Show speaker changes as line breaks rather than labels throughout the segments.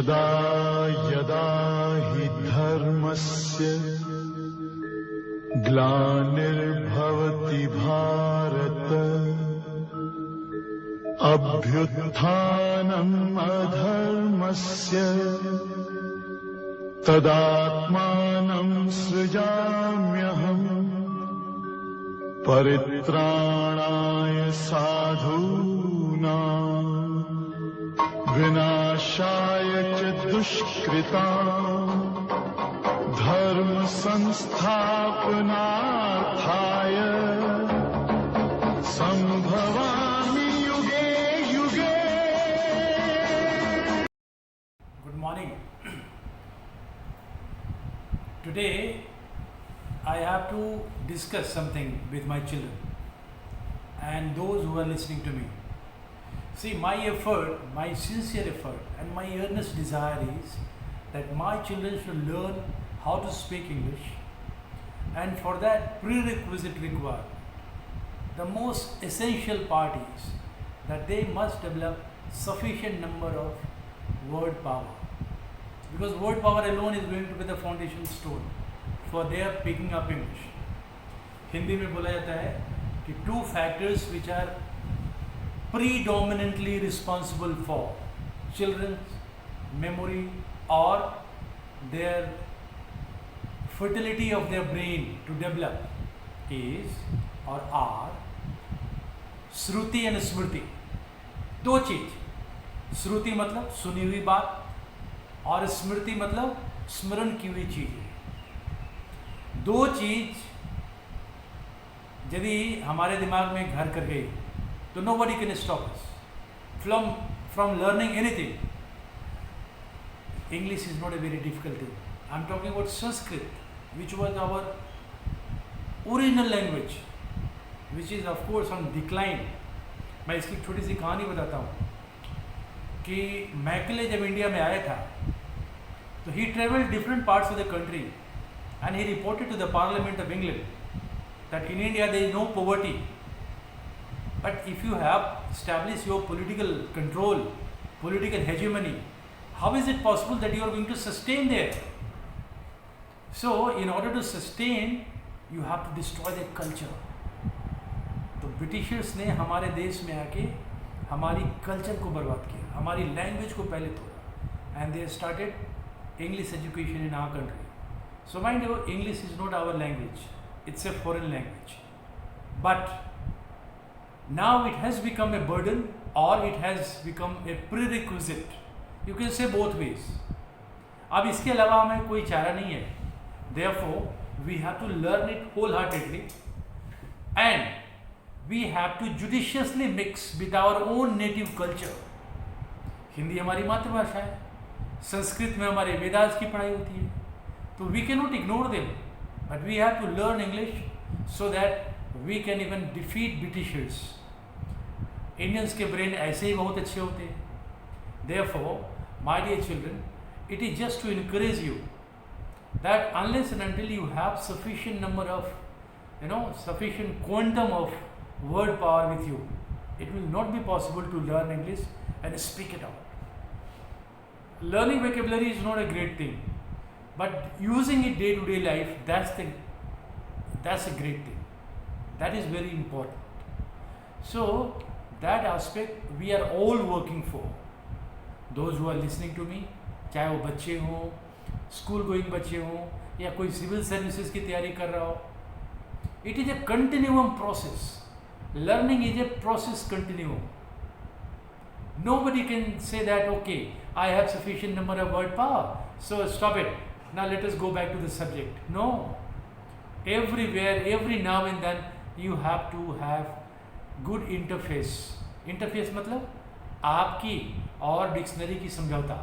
यदा यदा हि धर्मस्य ग्लानिर्भवति भारत अभ्युत्थानम् अधर्मस्य तदात्मानं सृजाम्यहम् परित्राणाय साधूनां विनाशाय च दुष्कृतां धर्म संस्थापनार्थाय संभवामि युगे युगे.
Good morning. Today I have to discuss something with my children and those who are listening to me. See, my effort, my sincere effort and my earnest desire is that my children should learn how to speak English, and for that prerequisite required, the most essential part is that they must develop sufficient number of word power, because word power alone is going to be the foundation stone for their picking up English. Hindi में बोला जाता है कि two factors which are predominantly responsible for children's memory or their fertility of their brain to develop is or are Shruti and स्मृति. दो चीज, श्रुति मतलब सुनी हुई बात और स्मृति मतलब स्मरण की हुई चीजें. दो चीज यदि हमारे दिमाग में घर कर गई तो nobody can stop us from learning anything. English is not a very difficult thing. I'm talking about Sanskrit, which was our original language, which is of course on decline. मैं इसकी छोटी सी कहानी बताता हूँ कि मैकले जब इंडिया में आया था तो he traveled different parts of the country and he reported to the Parliament of England that in India there is no poverty, but if you have established your political control, political hegemony, how is it possible that you are going to sustain there? So in order to sustain you have to destroy that culture. तो Britishers ने हमारे देश में आके हमारी culture को बर्बाद किया, हमारी लैंग्वेज को पहले तोड़ा, and they started English education in our country. So mind you, English is not our language, it's a foreign language. But now it has become a burden or it has become a prerequisite. You can say both ways. अब इसके अलावा हमें कोई चारा नहीं है. Therefore, we have to learn it wholeheartedly and we have to judiciously mix with our own native culture. Hindi हमारी मातृभाषा है, संस्कृत में हमारे वेदास की पढ़ाई होती है, तो we can not ignore them, but we have to learn English so that we can even defeat Britishers. Indians के ब्रेन ऐसे ही बहुत अच्छे होते हैं. Therefore my dear children, it is just to encourage you that unless and until you have sufficient number of sufficient quantum of word power with you, it will not be possible to learn English and speak it out. Learning vocabulary is not a great thing, but using it day to day life, that's a great thing. That is very important. So that aspect we are all working for. Those who are listening to me, चाहे वो बच्चे हों, school going बच्चे हों या कोई civil services की तैयारी कर रहा हो, it is a continuum process. Learning is a process continuum. Nobody can say that, okay, I have sufficient number of word power, so stop it. Now let us go back to the subject. No. Everywhere, every now and then, you have to have good interface. Interface मतलब आपकी और dictionary की समझौता,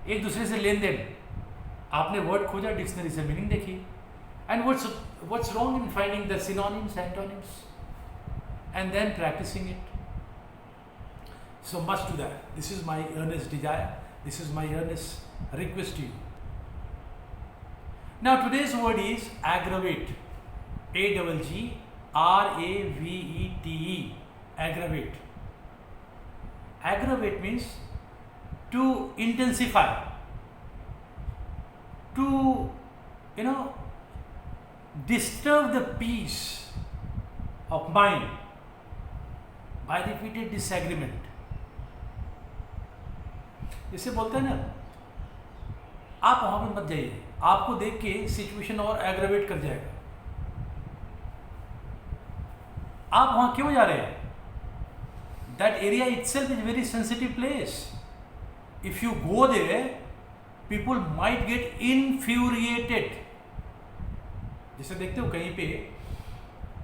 एक दूसरे से लेन then. आपने word खोजा, डिक्शनरी से मीनिंग देखी, and what's wrong in finding the synonyms, antonyms, and then practicing it. So must do that. This is my earnest desire. This is my earnest request to you. Now today's word is aggravate. A-G-G-R-A-V-E-T-E. Aggravate. Aggravate means to intensify, to disturb the peace of mind by repeated disagreement. जैसे बोलते हैं ना, आप वहां पर मत जाइए, आपको देख के सिचुएशन और एग्रेवेट कर जाएगा। आप वहां क्यों जा रहे हैं? That area itself is very sensitive place. If you go there, people might get infuriated. जैसे देखते हो कहीं पे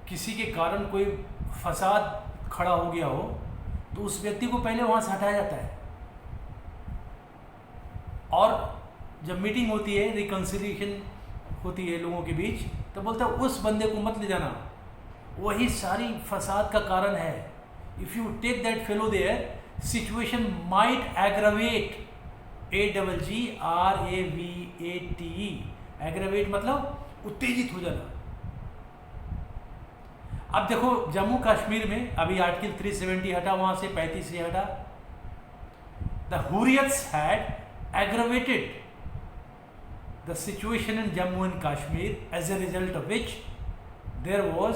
किसी के कारण कोई फसाद खड़ा हो गया हो, तो उस व्यक्ति को पहले वहां से हटाया जाता है, और जब मीटिंग होती है, रिकंसिलिएशन होती है लोगों के बीच, तो बोलता है उस बंदे को मत ले जाना, वही सारी फसाद का कारण है। If you take that fellow there, situation might aggravate, AGGRAVATE, aggravate मतलब उत्तेजित हो जाना। अब देखो जम्मू कश्मीर में अभी आर्टिकल 370 हटा, वहां से 35 से हटा। The Hurriyats had aggravated the situation in Jammu and Kashmir, as a result of which there was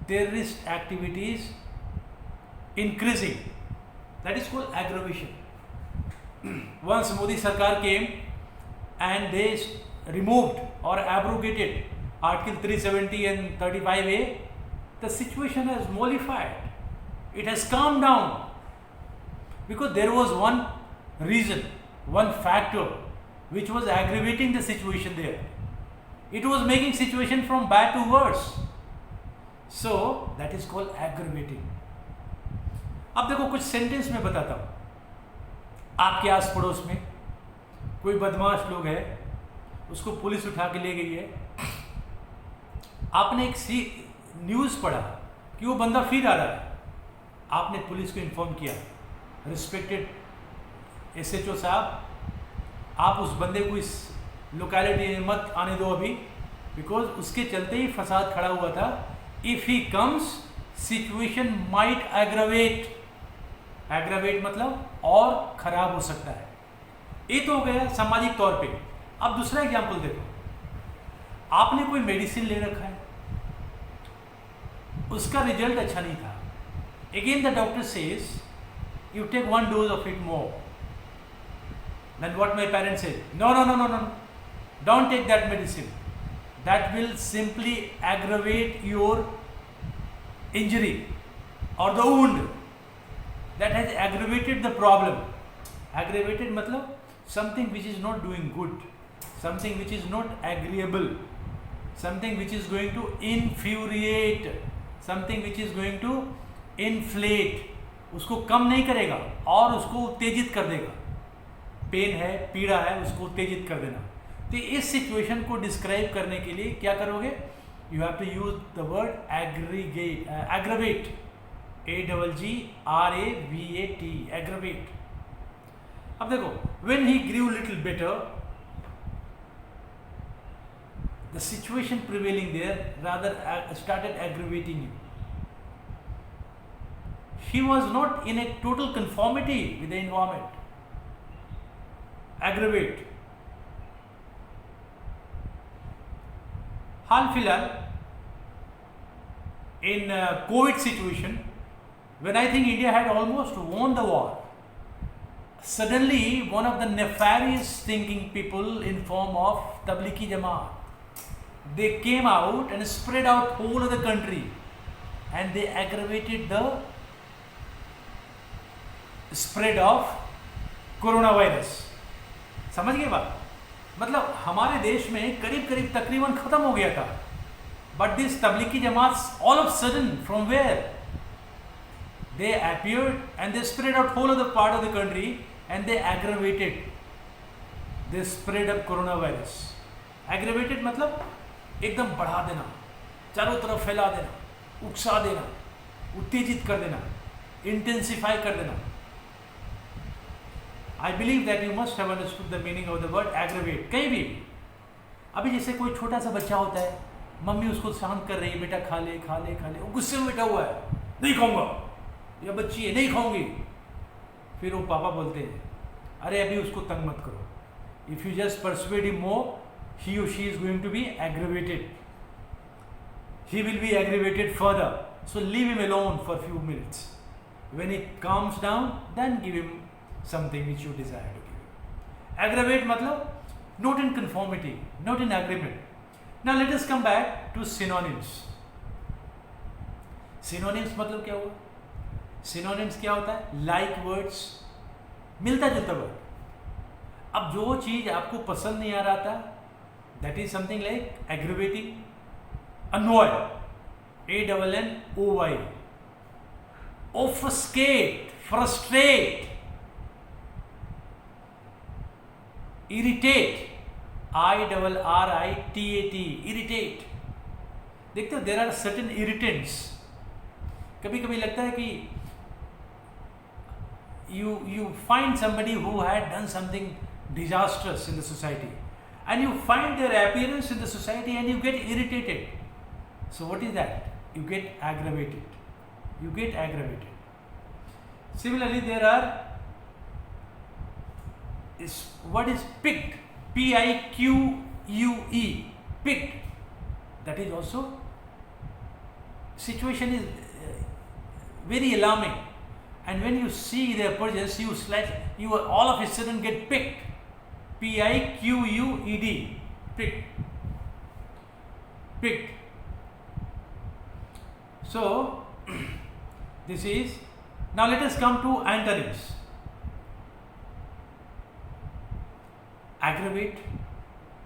terrorist activities increasing. That is called aggravation. Once Modi Sarkar came and they removed or abrogated Article 370 and 35A, the situation has mollified. It has calmed down, because there was one reason, one factor which was aggravating the situation there. It was making situation from bad to worse. So that is called aggravating. अब देखो कुछ sentence में बताता हूं। आपके आस पड़ोस में कोई बदमाश लोग है, उसको पुलिस उठा के ले गई है। आपने एक न्यूज़ पढ़ा कि वो बंदा फिर आ रहा है, आपने पुलिस को इन्फॉर्म किया, रिस्पेक्टेड SHO साहब, आप उस बंदे को इस लोकेलिटी में मत आने दो अभी, बिकॉज उसके चलते ही फसाद खड़ा हुआ था। If he comes, situation might aggravate, aggravate मतलब और खराब हो सकता है। ये तो हो गया सामाजिक तौर पे। अब दूसरा एग्जाम्पल देखो, आपने कोई मेडिसिन ले रखा है, उसका रिजल्ट अच्छा नहीं था। Again the doctor says you take 1 dose of it more. Then what my parents said, no, don't take that medicine. That will simply aggravate your injury or the wound. That has aggravated the problem. Aggravated मतलब something which is not doing good, something which is not agreeable, something which is going to infuriate, something which is going to inflate. उसको कम नहीं करेगा और उसको उत्तेजित कर देगा। Pen है, पीड़ा है, उसको उत्तेजित कर देना। तो इस सिचुएशन को डिस्क्राइब करने के लिए क्या करोगे? You have to use the word aggravate, AGGRAVAT, aggravate. अब देखो, when he grew little better, the situation prevailing there rather started aggravating you. He was not in a total conformity with the environment. Aggravate. हाल फिलहाल in COVID situation, when I think India had almost won the war, suddenly one of the nefarious thinking people in form of Tablighi Jamaat, they came out and spread out whole of the country, and they aggravated the spread of coronavirus. समझ गए बात? मतलब हमारे देश में करीब करीब तकरीबन खत्म हो गया था, but this Tablighi Jamaat all of sudden from where they appeared and they spread out whole of the part of the country and they aggravated the spread of coronavirus. Aggravated मतलब एकदम बढ़ा देना, चारों तरफ फैला देना, उकसा देना, उत्तेजित कर देना, इंटेंसिफाई कर देना. I believe that you must have understood the meaning of the word aggravate. कहीं भी अभी जैसे कोई छोटा सा बच्चा होता है, मम्मी उसको शांत कर रही है, बेटा खा ले खा ले खा ले, वो गुस्से में बैठा हुआ है, नहीं खाऊंगा, या बच्ची है नहीं खाऊंगी. फिर वो पापा बोलते हैं अरे अभी उसको तंग मत करो. If you just persuade him more, he or she is going to be aggravated. He will be aggravated further. So leave him alone for a few minutes. When he calms down, then give him something which you desire to give him. Aggravate matlab not in conformity, not in agreement. Now let us come back to synonyms. Synonyms मतलब क्या हुआ? Synonyms क्या होता है? Like words, मिलता जुलता word. अब जो चीज आपको पसंद नहीं आ रहा था, that is something like aggravating. Annoy, ANNOY. Obfuscate, frustrate. Irritate, IRRITATE, irritate. देखते हो there are certain irritants. कभी कभी लगता है कि you find somebody who had done something disastrous in the society, and you find their appearance in the society and you get irritated. So what is that? You get aggravated. You get aggravated. Similarly, there are what is piqued, PIQUE, piqued. That is also situation is very alarming, and when you see their presence, you all of a sudden get piqued. PIQUED, piqued, piqued. So this is, now let us come to antonyms. Aggravate,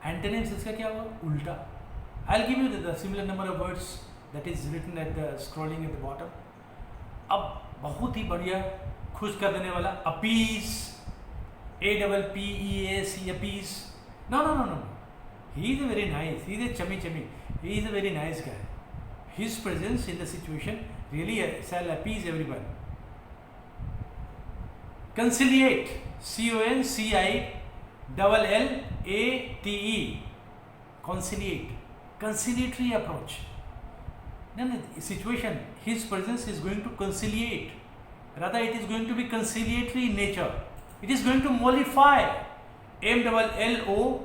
antonyms इसका क्या हुआ? उल्टा. I'll give you the similar number of words that is written at the scrolling at the bottom. अब बहुत ही बढ़िया खुश कर देने वाला appease, APPEACE, appease. No. He is a very nice. He is a chummy. He is a very nice guy. His presence in the situation really shall appease everyone. Conciliate, CONCILLATE, conciliate, conciliatory approach. No, situation, his presence is going to conciliate. Rather, it is going to be conciliatory in nature. It is going to mollify. MOLLIFY,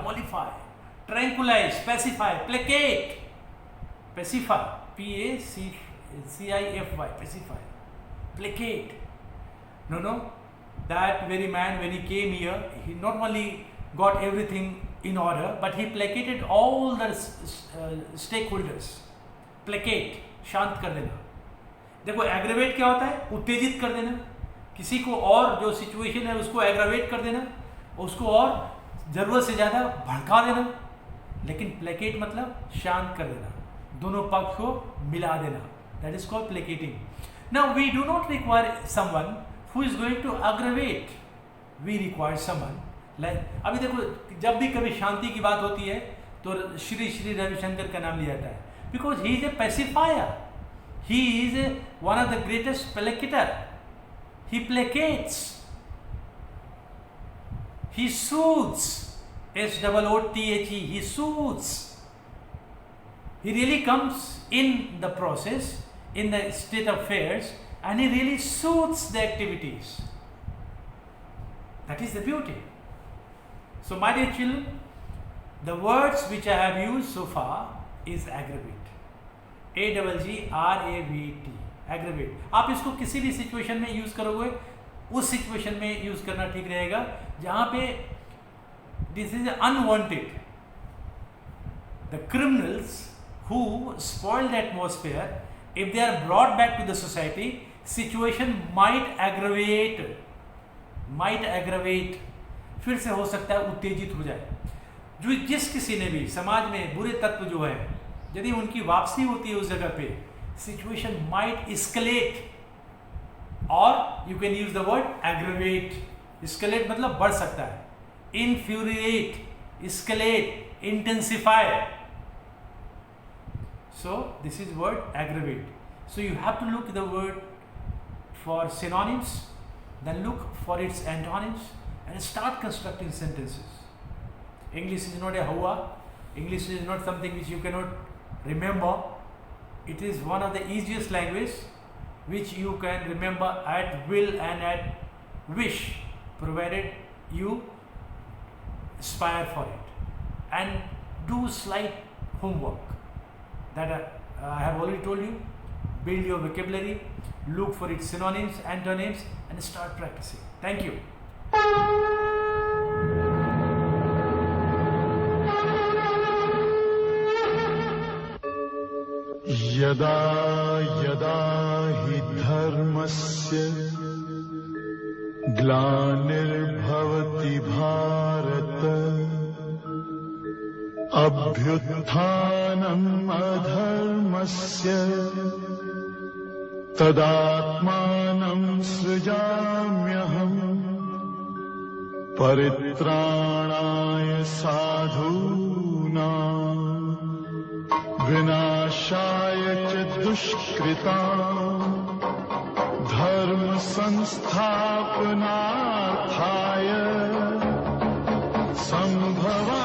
mollify. Tranquilize, pacify, placate, pacify, PACIFY, pacify, placate. No, that very man, when he came here, he not only got everything in order, but he placated all the stakeholders. Placate, शांत कर देना. देखो aggravate क्या होता है? उत्तेजित कर देना. किसी को और जो सिचुएशन है उसको एग्रेवेट कर देना, उसको और जरूरत से ज़्यादा भड़का देना. लेकिन प्लेकेट मतलब शांत कर देना, दोनों पक्ष को मिला देना. That is called placating. Now we do not require someone who is going to aggravate. We require someone like, अभी देखो जब भी कभी शांति की बात होती है तो श्री रविशंकर का नाम लिया जाता है, because he is a pacifier. He is one of the greatest placater. He placates, he soothes, SOOTHE, he soothes. He really comes in the process, in the state of affairs, and he really soothes the activities. That is the beauty. So my dear children, the words which I have used so far is aggravate. AGGRAVATE, aggravate. आप इसको किसी भी situation में use करोगे, उस situation में use करना ठीक रहेगा जहां पे this is unwanted. The criminals who spoil the atmosphere, if they are brought back to the society, situation might aggravate, फिर से हो सकता है उत्तेजित हो जाए. जो जिस किसी ने भी समाज में बुरे तत्व जो है, यदि उनकी वापसी होती है उस जगह पे, सिचुएशन माइट एस्केलेट, और you can use the word aggravate. Escalate मतलब बढ़ सकता है. Infuriate, escalate, intensify. So this is word aggravate. So you have to look the word for synonyms, then look for its antonyms and start constructing sentences. English is not a hawa. English is not something which you cannot remember. It is one of the easiest language which you can remember at will and at wish, provided you aspire for it. And do slight homework that I have already told you. Build your vocabulary, look for its synonyms, antonyms, and start practicing. Thank you.
यदा यदा हि धर्मस्य ग्लानिर्भवति भारत अभ्युत्थानम् अधर्मस्य तदात्मानं सृजाम्यहम् परित्राणाय साधूनां विनाशाय च दुष्कृतां धर्म संस्थापनार्थाय संभवामि